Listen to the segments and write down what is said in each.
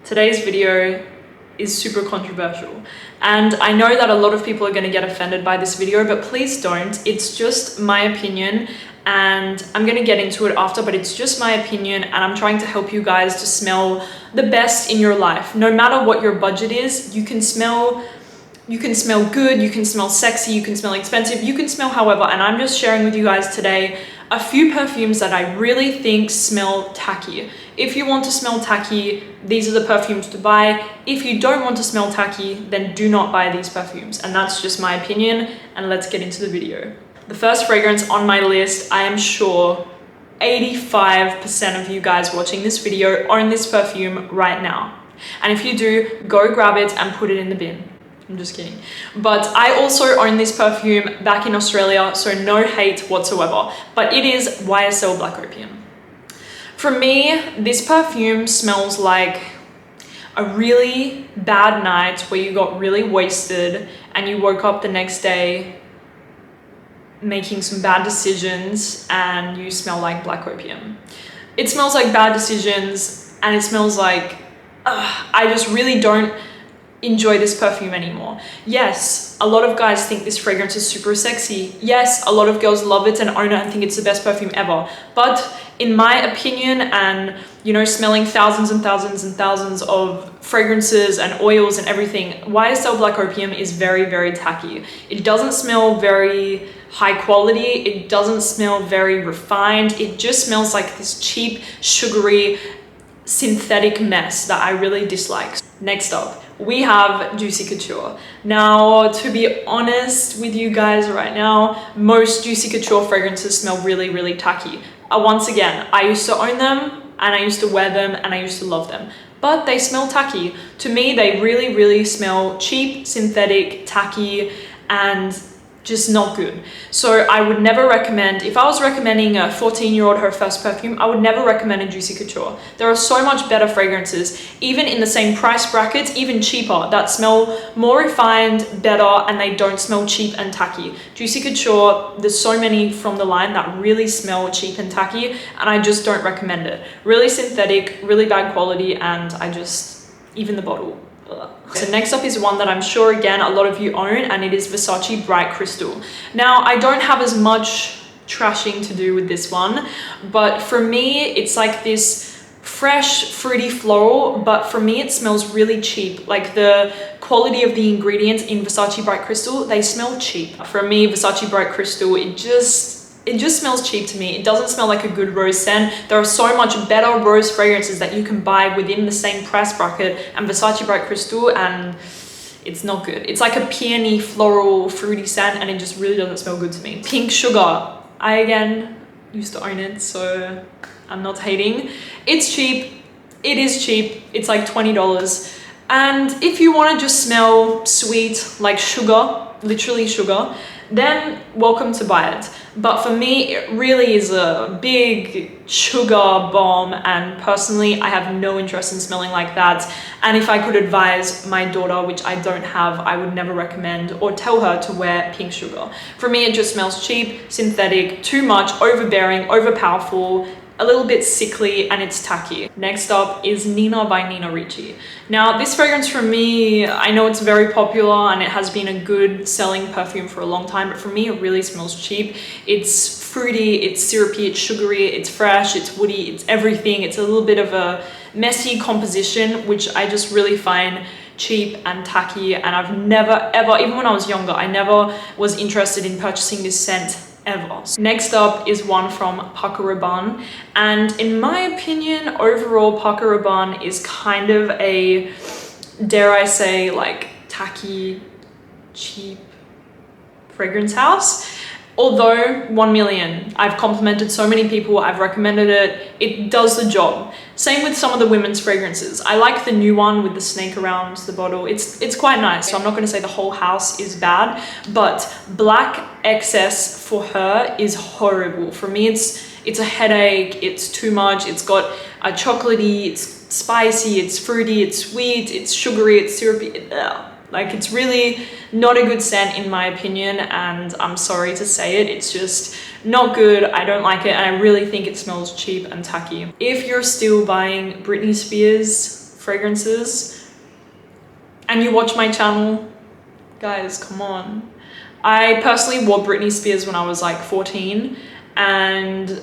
Today's video is super controversial, and I know that a lot of people are going to get offended by this video, but please don't. It's just my opinion, and I'm going to get into it after, but it's just my opinion, and I'm trying to help you guys to smell the best in your life. No matter what your budget is, you can smell good, you can smell sexy, you can smell expensive, you can smell however, and I'm just sharing with you guys today a few perfumes that I really think smell tacky. If you want to smell tacky, these are the perfumes to buy. If you don't want to smell tacky, then do not buy these perfumes. And that's just my opinion, and let's get into the video. The first fragrance on my list, I am sure 85% of you guys watching this video own this perfume right now. And if you do, go grab it and put it in the bin. I'm just kidding. But I also own this perfume back in Australia, so no hate whatsoever. But it is YSL Black Opium. For me, this perfume smells like a really bad night where you got really wasted and you woke up the next day making some bad decisions and you smell like Black Opium. It smells like bad decisions, and it smells like, I just really don't enjoy this perfume anymore. Yes, a lot of guys think this fragrance is super sexy. Yes, a lot of girls love it and own it and think it's the best perfume ever. But in my opinion, and you know, smelling thousands and thousands and thousands of fragrances and oils and everything, YSL Black Opium is very, very tacky. It doesn't smell very high quality. It doesn't smell very refined. It just smells like this cheap, sugary, synthetic mess that I really dislike. Next up, we have Juicy Couture. Now, to be honest with you guys right now, most Juicy Couture fragrances smell really, really tacky. Once again, I used to own them and I used to wear them and I used to love them, but they smell tacky. To me, they really, really smell cheap, synthetic, tacky, and just not good. So I would never recommend, if I was recommending a 14-year-old her first perfume, I would never recommend a Juicy Couture. There are so much better fragrances, even in the same price brackets, even cheaper, that smell more refined, better, and they don't smell cheap and tacky. Juicy Couture, there's so many from the line that really smell cheap and tacky, and I just don't recommend it. Really synthetic, really bad quality, and even the bottle. So next up is one that I'm sure again a lot of you own, and it is Versace Bright Crystal. Now, I don't have as much trashing to do with this one, but for me it's like this fresh fruity floral, but for me it smells really cheap. Like the quality of the ingredients in Versace Bright Crystal, they smell cheap. For me, Versace Bright Crystal, it just smells cheap to me. It doesn't smell like a good rose scent. There are so much better rose fragrances that you can buy within the same price bracket, and Versace Bright Crystal, and it's not good. It's like a peony, floral, fruity scent, and it just really doesn't smell good to me. Pink Sugar. I again used to own it, so I'm not hating. It's cheap. It is cheap. It's like $20. And if you want to just smell sweet, like sugar, literally sugar, then welcome to buy it. But for me, it really is a big sugar bomb, and personally, I have no interest in smelling like that. And if I could advise my daughter, which I don't have, I would never recommend or tell her to wear Pink Sugar. For me, it just smells cheap, synthetic, too much, overbearing, overpowerful, a little bit sickly, and it's tacky. Next up is Nina by Nina Richie. Now, this fragrance for me, I know it's very popular and it has been a good selling perfume for a long time, but for me, it really smells cheap. It's fruity, it's syrupy, it's sugary, it's fresh, it's woody, it's everything. It's a little bit of a messy composition, which I just really find cheap and tacky, and I've never ever, even when I was younger, I never was interested in purchasing this scent ever. Next up is one from Paco Rabanne, and in my opinion, overall, Paco Rabanne is kind of a, dare I say, like tacky, cheap fragrance house. Although 1 million, I've complimented so many people, I've recommended it, it does the job. Same with some of the women's fragrances. I like the new one with the snake around the bottle. It's quite nice. So I'm not going to say the whole house is bad, but Black Excess for her is horrible. For me, it's a headache, it's too much, it's got a chocolatey, it's spicy, it's fruity, it's sweet, it's sugary, it's syrupy. Like, it's really not a good scent in my opinion, and I'm sorry to say it, it's just not good. I don't like it, and I really think it smells cheap and tacky. If you're still buying Britney Spears fragrances and you watch my channel, guys, come on. I personally wore Britney Spears when I was like 14, and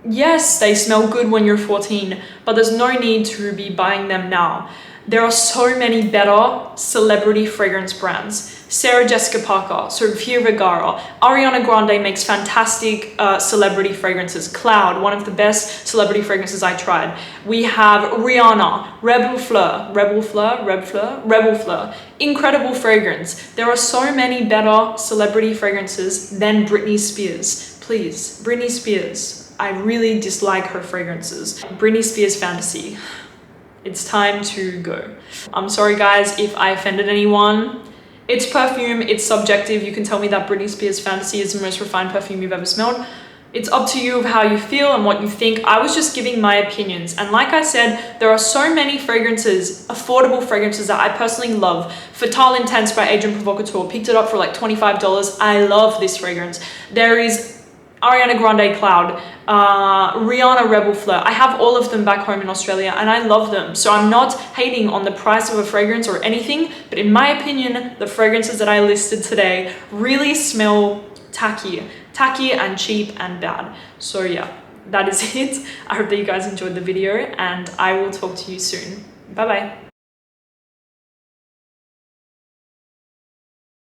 yes, they smell good when you're 14, but there's no need to be buying them now. There are so many better celebrity fragrance brands. Sarah Jessica Parker, Sofia Vergara, Ariana Grande makes fantastic celebrity fragrances. Cloud, one of the best celebrity fragrances I tried. We have Rihanna, Rebel Fleur, incredible fragrance. There are so many better celebrity fragrances than Britney Spears. Please, Britney Spears. I really dislike her fragrances. Britney Spears fantasy. It's time to go. I'm sorry guys if I offended anyone. It's perfume, it's subjective. You can tell me that Britney Spears fantasy is the most refined perfume you've ever smelled. It's up to you of how you feel and what you think. I was just giving my opinions. And like I said, there are so many fragrances, affordable fragrances that I personally love. Fatale Intense by Agent Provocateur. Picked it up for like $25. I love this fragrance. There is Ariana Grande Cloud, Rihanna Rebel Fleur. I have all of them back home in Australia and I love them. So I'm not hating on the price of a fragrance or anything, but in my opinion, the fragrances that I listed today really smell tacky and cheap and bad. So yeah, that is it. I hope that you guys enjoyed the video and I will talk to you soon. Bye bye.